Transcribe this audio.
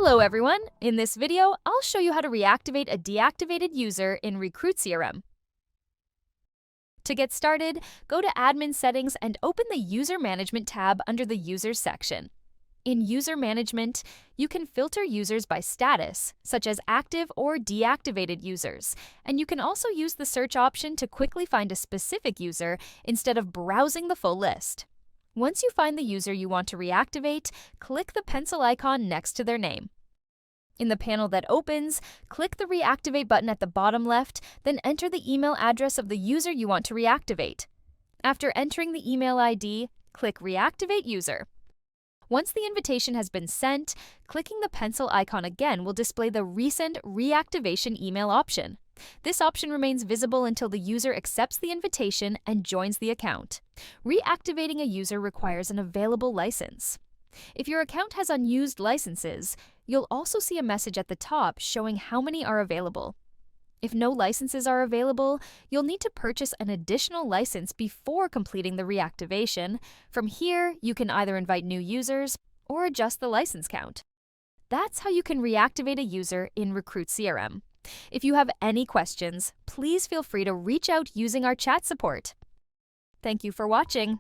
Hello everyone! In this video, I'll show you how to reactivate a deactivated user in Recruit CRM. To get started, go to Admin Settings and open the User Management tab under the Users section. In User Management, you can filter users by status, such as active or deactivated users, and you can also use the search option to quickly find a specific user instead of browsing the full list. Once you find the user you want to reactivate, click the pencil icon next to their name. In the panel that opens, click the Reactivate button at the bottom left, then enter the email address of the user you want to reactivate. After entering the email ID, click Reactivate User. Once the invitation has been sent, clicking the pencil icon again will display the Recent Reactivation Email option. This option remains visible until the user accepts the invitation and joins the account. Reactivating a user requires an available license. If your account has unused licenses, you'll also see a message at the top showing how many are available. If no licenses are available, you'll need to purchase an additional license before completing the reactivation. From here, you can either invite new users or adjust the license count. That's how you can reactivate a user in Recruit CRM. If you have any questions, please feel free to reach out using our chat support. Thank you for watching.